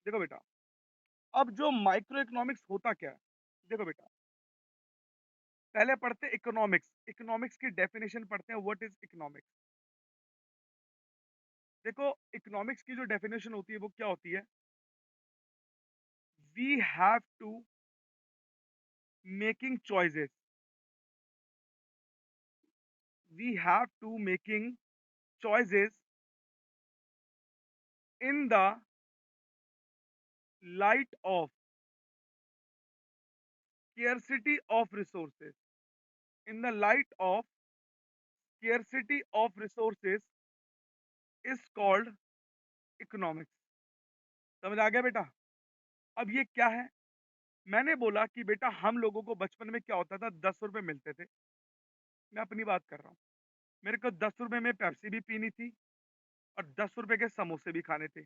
देखो बेटा, अब जो माइक्रो इकोनॉमिक्स होता क्या है? देखो बेटा, पहले पढ़ते हैं इकोनॉमिक्स, इकोनॉमिक्स की डेफिनेशन पढ़ते हैं, व्हाट इज़ इकोनॉमिक्स? देखो, इकोनॉमिक्स की जो डेफिनेशन होती है वो क्या होती है? We have to making choices, we have to making choices in the light of scarcity of resources, in the light of scarcity of resources is called economics। समझ आ गया बेटा? अब ये क्या है? मैंने बोला कि बेटा हम लोगों को बचपन में क्या होता था, 10 रुपए मिलते थे। मैं अपनी बात कर रहा हूँ। मेरे को 10 रुपए में पेप्सी भी पीनी थी और 10 रुपए के समोसे भी खाने थे।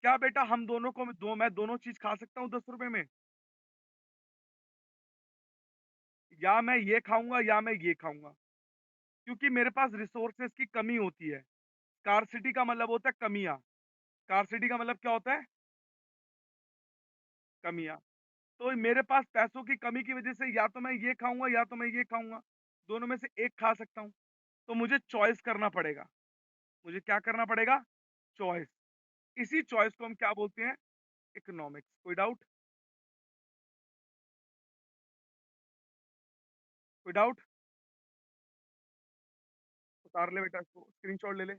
क्या बेटा हम दोनों को मैं दोनों चीज़ खा सकता हूँ 10 रुपए में? या मैं ये खाऊँगा या मैं ये खाऊँगा, क्योंकि मेरे पास रिसोर्सेज़ की कमी होती है। स्कार्सिटी का मतलब होता है कमियाँ। स्कार्सिटी का मतलब क्या होता है? कमियाँ। तो मेरे पास पैसों की कमी की वज़ह से या तो मैं ये खाऊँगा या तो मैं ये खाऊँगा। दोनों में से एक खा सकता हूँ। तो मुझे चॉइस करना पड़ेगा। मुझे क्या करना पड़ेगा? चॉइस। इसी चॉइस को हम क्या बोलते हैं? इकोनॉमिक्स। कोई डाउट? कोई डाउट? उतार ले बेटा इसको, स्क्रीनशॉट ले ले।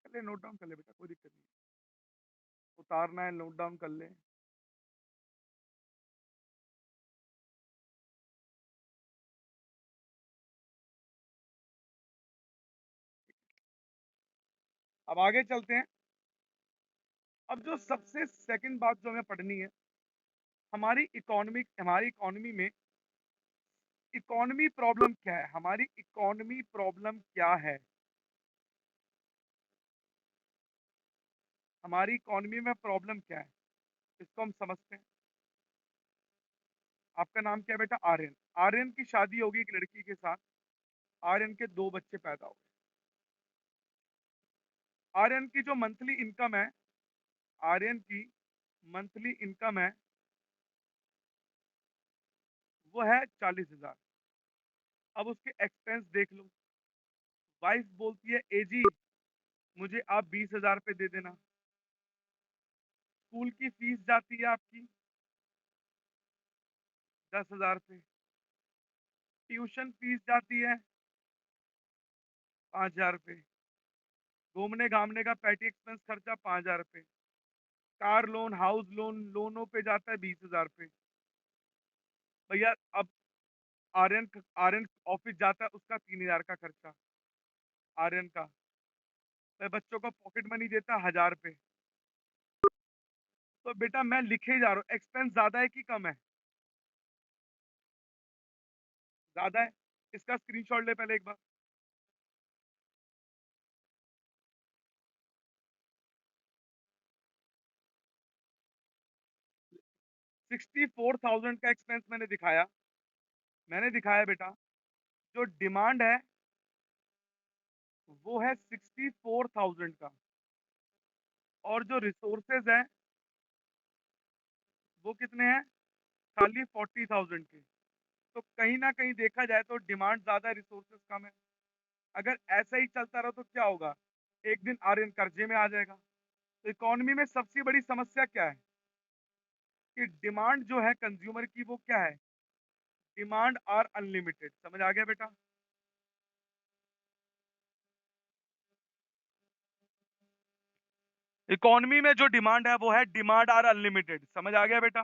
कर ले, नोट डाउन कर ले बेटा, कोई दिक्कत नहीं है। उतारना है, नोट डाउन कर ले। अब आगे चलते हैं। अब जो सबसे सेकंड बात जो हमें पढ़नी है, हमारी इकोनॉमी में इकोनॉमी प्रॉब्लम क्या है? हमारी इकोनॉमी प्रॉब्लम क्या है? हमारी इकोनॉमी में प्रॉब्लम क्या है? इसको हम समझते हैं। आपका नाम क्या है बेटा? आर्यन। आर्यन की शादी होगी एक लड़की के साथ। आर्यन के 2 बच्चे पैदा हो गए। आर्यन की जो मंथली इनकम है, आर्यन की मंथली इनकम है, वो है 40,000। अब उसके एक्सपेंस देख लो। वाइफ बोलती है, "ए जी, मुझे आप 20,000 रुपए दे देना।" स्कूल की फीस जाती है आपकी 10,000 रुपए। ट्यूशन फीस जाती है 5,000 रुपए। घूमने-घामने का पेटी एक्सपेंस खर्चा 5,000 रुपए। कार लोन, हाउस लोन, लोनों पे जाता है 20,000 रुपए। भैया अब आर्यन ऑफिस जाता है, उसका 3,000 का खर्चा, आर्यन का। मैं बच्चों को पॉकेट मनी देता है 1,000 रुपए। तो बेटा मैं लिखे ही जा रहा हूँ, एक्सपेंस ज़्यादा है कि कम है? ज़्यादा है। इसका स्क्रीनशॉट ले पहले एक बार। 64,000 का एक्सपेंस मैंने दिखाया बेटा, जो डिमांड है वो है 64,000 का, और जो रिसोर्सेज हैं वो कितने हैं? खाली 40,000 के। तो कहीं न कहीं देखा जाए तो डिमांड ज़्यादा है, रिसोर्सेज कम है। अगर ऐसा ही चलता रहा तो क्या होगा? एक दिन आर्यन कर्जे में आ जाएगा। तो इकोनॉमी में सबसे बड़ी समस्या क्या है? कि डिमांड जो है कंज्यूमर की वो क्या है? Demand are unlimited. समझ आ गया बेटा? इकोनॉमी में जो डिमांड है वो है डिमांड आर अनलिमिटेड। समझ आ गया बेटा?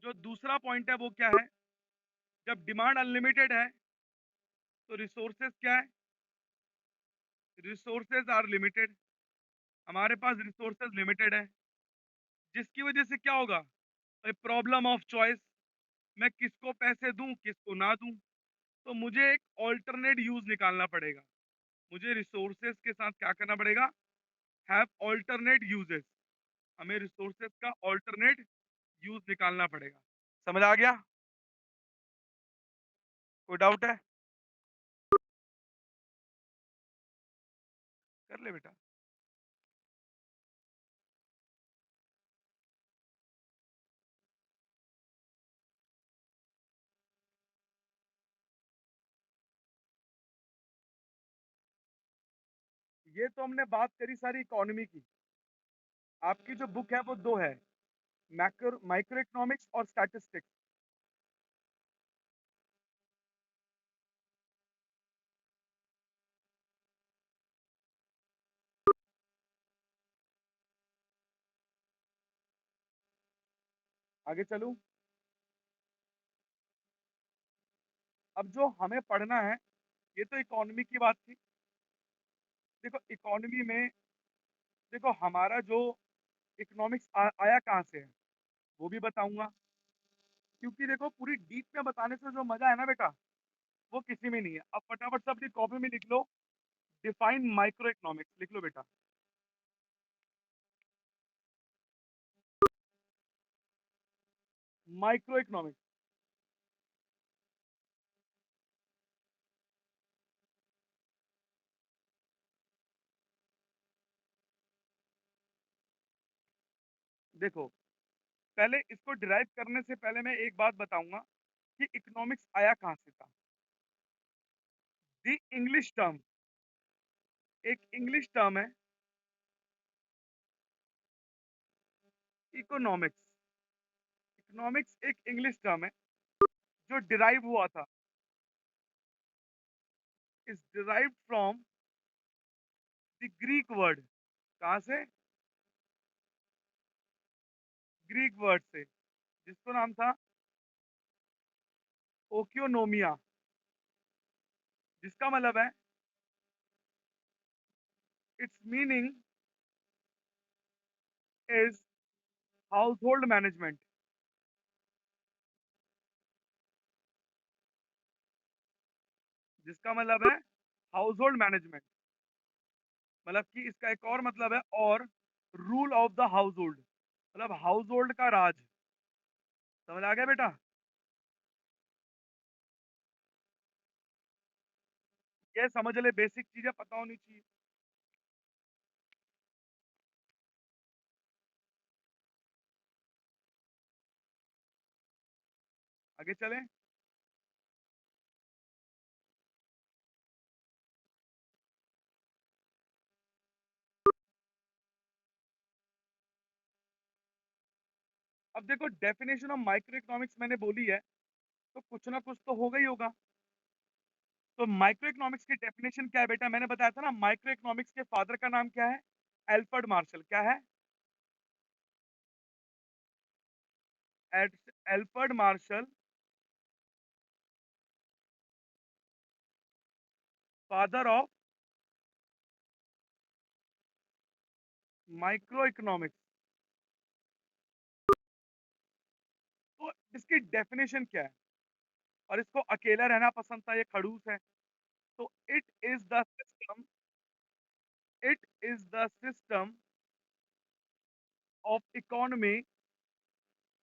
जो दूसरा पॉइंट है वो क्या है? जब डिमांड अनलिमिटेड है तो रिसोर्सेज क्या है? Resources are limited. हमारे पास रिसोर्सेज लिमिटेड है, जिसकी वजह से क्या होगा? Problem of choice. मैं किसको पैसे दूं, किसको ना दूं। तो मुझे एक ऑल्टरनेट यूज निकालना पड़ेगा। मुझे रिसोर्सेज के साथ क्या करना पड़ेगा? Have alternate uses. हमें रिसोर्सेज का ऑल्टरनेट यूज निकालना पड़ेगा। समझ आ गया? कोई डाउट है? कर ले बेटा। ये तो हमने बात करी सारी इकोनॉमी की। आपकी जो बुक है वो 2 है, माइक्रो इकोनॉमिक्स और स्टैटिस्टिक्स। आगे चलूँ? अब जो हमें पढ़ना है, ये तो इकोनॉमी की बात थी। देखो इकोनॉमी में देखो हमारा जो इकोनॉमिक्स आया कहाँ से है, वो भी बताऊँगा। क्योंकि देखो पूरी डीप में बताने से जो मज़ा है ना बेटा, वो किसी में नहीं है। अब फटाफट से अपनी कॉपी में लिख लो, डिफाइन माइक्रो इकोनॉमिक्स लिख लो बेटा। माइक्रो इकोनॉमिक्स, देखो पहले इसको डिराइव करने से पहले मैं एक बात बताऊँगा कि इकोनॉमिक्स आया कहाँ से था। दी इंग्लिश टर्म, एक इंग्लिश टर्म है इकोनॉमिक्स। इकोनॉमिक्स एक इंग्लिश टर्म है जो डिराइव हुआ था, is derived from the Greek word. कहाँ से? ग्रीक वर्ड से, जिसका नाम था ओकियोनोमिया, जिसका मतलब है it's meaning is house hold management. जिसका मतलब है हाउस होल्ड मैनेजमेंट, मतलब कि इसका एक और मतलब है और rule of the house hold, मतलब हाउस होल्ड का राज। समझ आ गया बेटा? ये समझ ले, बेसिक चीजें पता होनी चाहिए। आगे चलें। अब देखो डेफिनेशन ऑफ माइक्रो इकोनॉमिक्स मैंने बोली है, तो कुछ ना कुछ तो होगा ही होगा। तो माइक्रो इकोनॉमिक्स की डेफिनेशन क्या है बेटा? मैंने बताया था ना, माइक्रो इकोनॉमिक्स के फादर का नाम क्या है? Alfred Marshall. क्या है? Alfred Marshall, father of micro economics. तो इसकी डेफिनेशन क्या है? और इसको अकेला रहना पसंद था, ये खड़ूस है। तो it is the system of economy,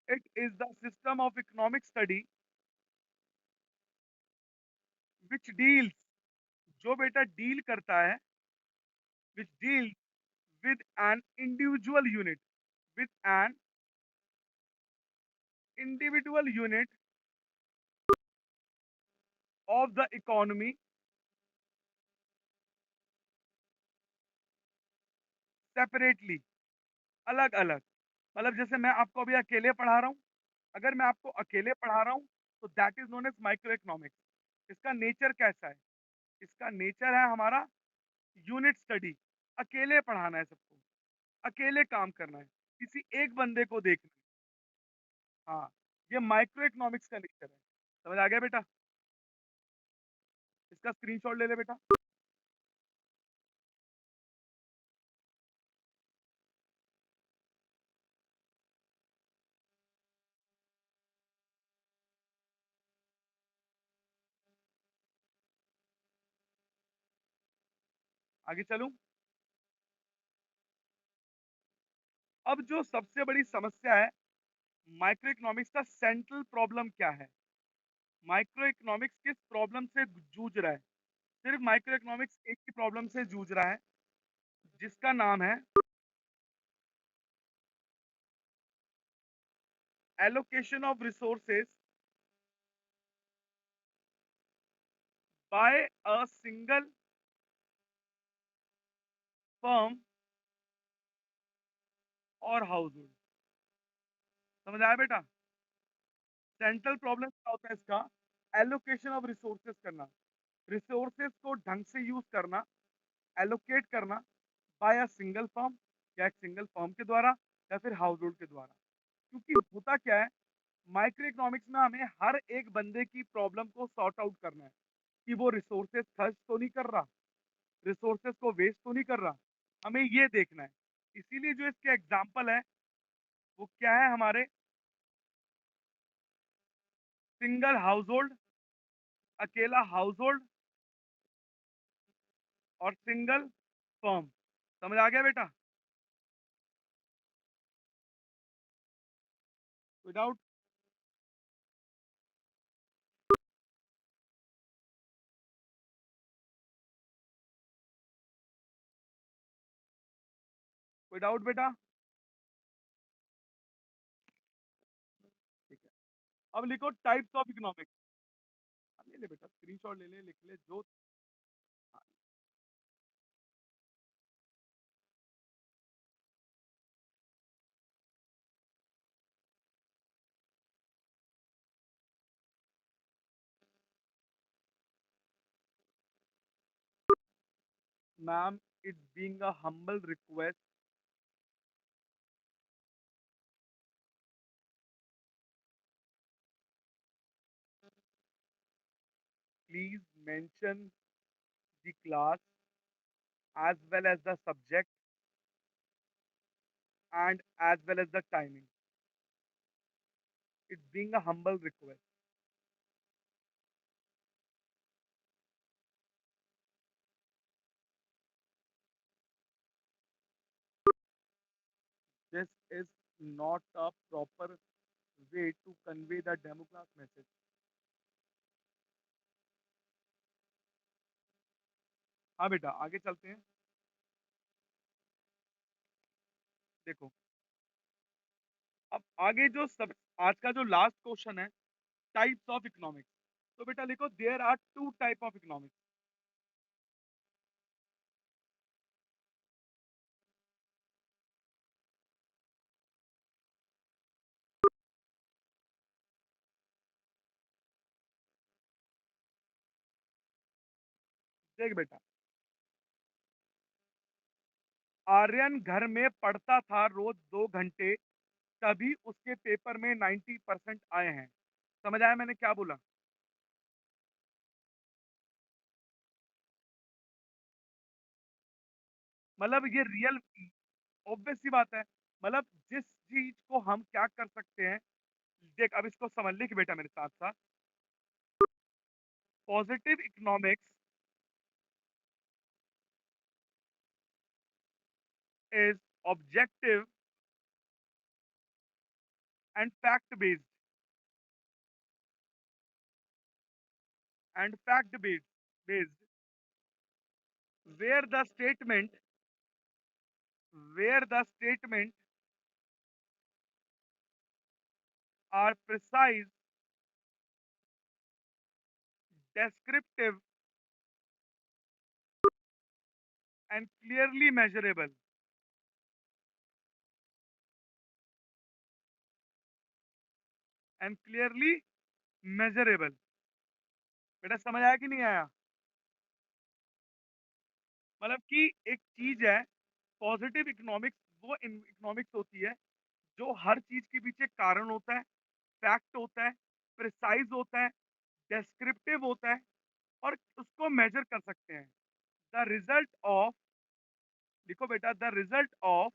it is the system of economic study which deals, जो बेटा डील करता है, which deal with an individual unit, with an individual unit of the economy separately, अलग अलग। मतलब जैसे मैं आपको अभी अकेले पढ़ा रहा हूँ, अगर मैं आपको अकेले पढ़ा रहा हूँ तो that is known as micro economics. इसका नेचर कैसा है? इसका नेचर है हमारा यूनिट स्टडी, अकेले पढ़ाना है सबको, अकेले काम करना है, किसी एक बंदे को देखना है। हाँ, ये माइक्रो इकोनॉमिक्स का नेचर है। समझ आ गया बेटा? इसका स्क्रीनशॉट ले ले बेटा। आगे चलूं? अब जो सबसे बड़ी समस्या है, माइक्रो इकोनॉमिक्स का सेंट्रल प्रॉब्लम क्या है? माइक्रो इकोनॉमिक्स किस प्रॉब्लम से जूझ रहा है? सिर्फ माइक्रो इकोनॉमिक्स एक ही प्रॉब्लम से जूझ रहा है, जिसका नाम है allocation of resources by a single firm और हाउस होल्ड। समझ आया बेटा? सेंट्रल प्रॉब्लम क्या होता है इसका? एलोकेशन ऑफ रिसोर्सेज करना, रिसोर्सेज को ढंग से यूज करना, एलोकेट करना बाय अ सिंगल फर्म, या एक सिंगल फर्म के द्वारा या फिर हाउस होल्ड के द्वारा। क्योंकि होता क्या है, माइक्रो इकोनॉमिक्स में हमें हर एक बंदे की प्रॉब्लम को सॉर्ट आउट करना है कि वो रिसोर्सेज खर्च तो नहीं कर रहा, रिसोर्सेज को वेस्ट तो नहीं कर रहा, हमें ये देखना है। इसीलिए जो इसके एग्जाम्पल है वो क्या है हमारे? सिंगल हाउस होल्ड, अकेला हाउस होल्ड और सिंगल फर्म। समझ आ गया बेटा? कोई डाउट? कोई डाउट बेटा? ठीक है, अब लिखो टाइप्स ऑफ इकोनॉमिक्स। ले ले बेटा, स्क्रीनशॉट ले ले, लिख ले जो। Ma'am, it's being a humble request, please mention the class as well as the subject and as well as the timing. It's being a humble request. This is not a proper way to convey the demo class message. हाँ बेटा, आगे चलते हैं। देखो, अब आगे जो सब आज का जो लास्ट क्वेश्चन है, टाइप्स ऑफ इकोनॉमिक्स। तो बेटा लिखो, there are two type of economics. देख बेटा, आर्यन घर में पढ़ता था रोज 2 घंटे, तभी उसके पेपर में 90% आए हैं। समझ आया मैंने क्या बोला? मतलब ये रियल, ऑब्वियस सी बात है। मतलब जिस चीज को हम क्या कर सकते हैं, देख अब इसको समझ लिख बेटा मेरे साथ साथ। Positive economics is objective and fact based, and fact based, where the statement where the statement are precise, descriptive and clearly measurable, and clearly measurable। बेटा समझ आया कि नहीं आया? मतलब कि एक चीज है, पॉजिटिव इकोनॉमिक्स वो इकोनॉमिक्स होती है जो हर चीज के पीछे कारण होता है, फैक्ट होता है, प्रिसाइज होता है, डेस्क्रिप्टिव होता है, और उसको मेजर कर सकते हैं। द रिजल्ट ऑफ, लिखो बेटा, the result of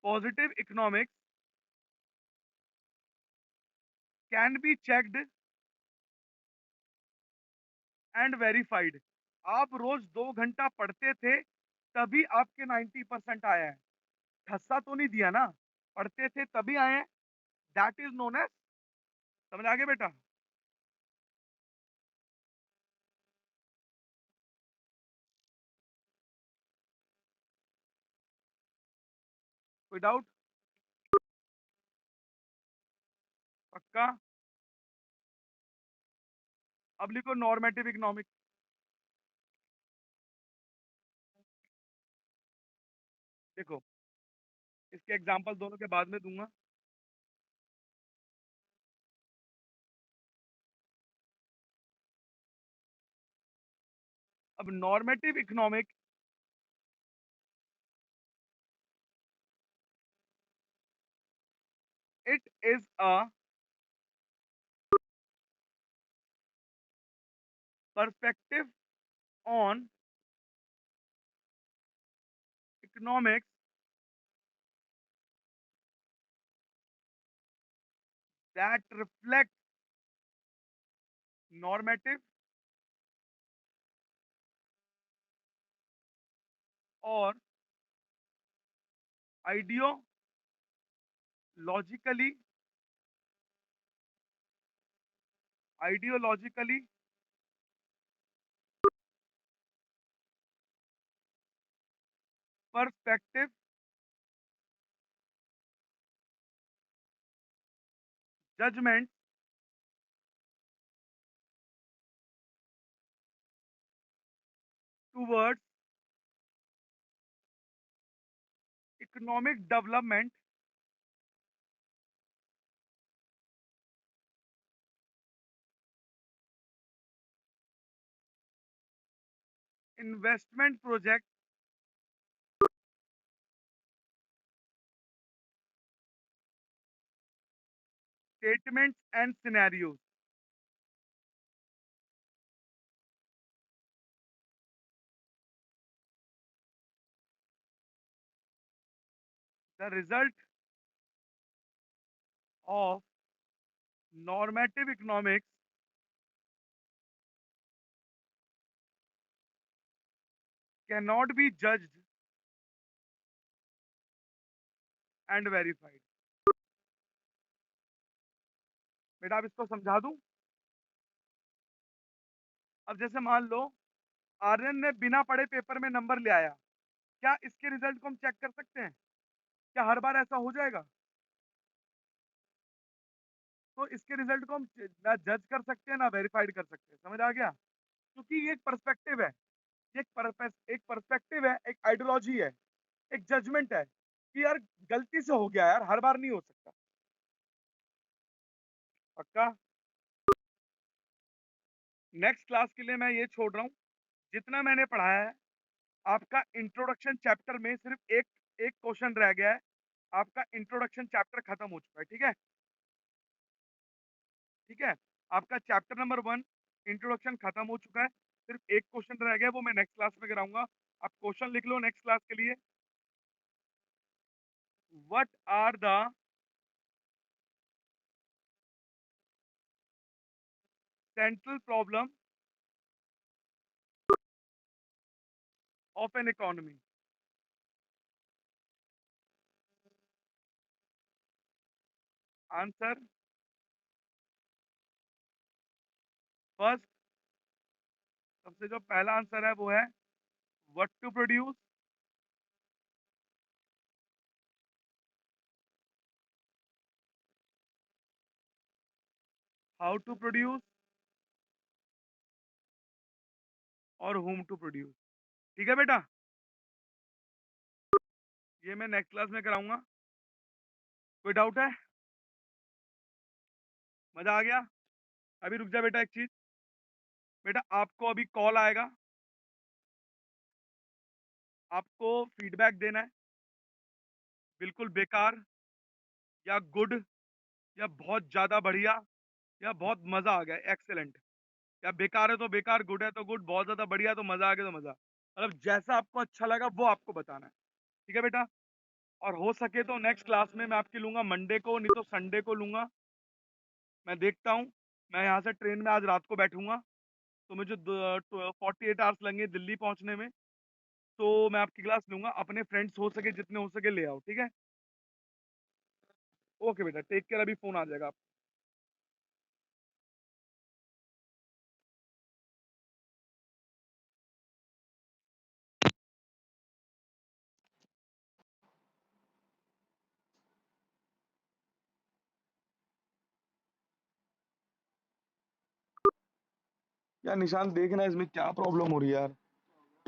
positive economics can be checked and verified. आप रोज 2 घंटा पढ़ते थे, तभी आपके 90% आया है। ठस्सा तो नहीं दिया ना, पढ़ते थे तभी आए हैं। दैट इज नोन एज, समझ आ गया बेटा? कोई डाउट? पक्का? अब लिखो नॉर्मेटिव इकोनॉमिक्स। देखो, इसके एग्जांपल दोनों के बाद में दूंगा। अब normative economic it is a perspective on economics that reflects normative or ideologically ideologically perspective, judgment towards economic development, investment project, statements and scenarios. The result of normative economics cannot be judged and verified। बेटा आप इसको समझा दूं? अब जैसे मान लो आर्यन ने बिना पढ़े पेपर में नंबर ले आया, क्या इसके रिजल्ट को हम चेक कर सकते हैं? क्या हर बार ऐसा हो जाएगा? तो इसके रिजल्ट को हम ना जज कर सकते हैं ना वेरीफाइड कर सकते हैं। समझ आ गया? क्योंकि ये एक पर्सपेक्टिव है, एक पर्सपेक्टिव है, एक आइडियोलॉजी है, एक जजमेंट है कि यार गलती से हो गया यार, हर बार नहीं हो सकता। पक्का? नेक्स्ट क्लास के लिए मैं ये छोड़ रहा हूँ, जितना मैंने पढ़ाया है आपका इंट्रोडक्शन चैप्टर में सिर्फ एक एक क्वेश्चन रह गया है। आपका इंट्रोडक्शन चैप्टर खत्म हो चुका है। ठीक है? ठीक है? आपका चैप्टर नंबर 1 इंट्रोडक्शन खत्म हो चुका है। सिर्फ एक क्वेश्चन रह गया है, वो मैं नेक्स्ट क्लास में कराऊंगा। आप क्वेश्चन लिख लो नेक्स्ट क्लास के लिए। What are the central problem of an economy? Answer first, सबसे जो पहला आंसर है वो है what to produce, how to produce और whom टू प्रोड्यूस। ठीक है बेटा? ये मैं नेक्स्ट क्लास में कराऊंगा। कोई डाउट है? मजा आ गया? अभी रुक जा बेटा, एक चीज। बेटा आपको अभी कॉल आएगा, आपको फीडबैक देना है। बिल्कुल बेकार या गुड या बहुत ज्यादा बढ़िया या बहुत मजा आ गया एक्सेलेंट, या बेकार है तो बेकार, गुड है तो गुड, बहुत ज्यादा बढ़िया तो मजा आ गया तो मजा। मतलब जैसा आपको अच्छा लगा वो आपको बताना है। ठीक है बेटा? और हो सके तो नेक्स्ट क्लास में मैं आपकी लूंगा मंडे को, नहीं तो संडे को लूंगा। मैं देखता हूँ, मैं यहाँ से ट्रेन में आज रात को बैठूंगा, तो मुझे 48 आवर्स लगेंगे दिल्ली पहुंचने में। तो मैं आपकी क्लास लूंगा, अपने फ्रेंड्स हो सके जितने हो सके ले आओ। ठीक है? ओके बेटा, टेक केयर। अभी फोन आ जाएगा। यार निशांत देखना इसमें क्या प्रॉब्लम हो रही है यार।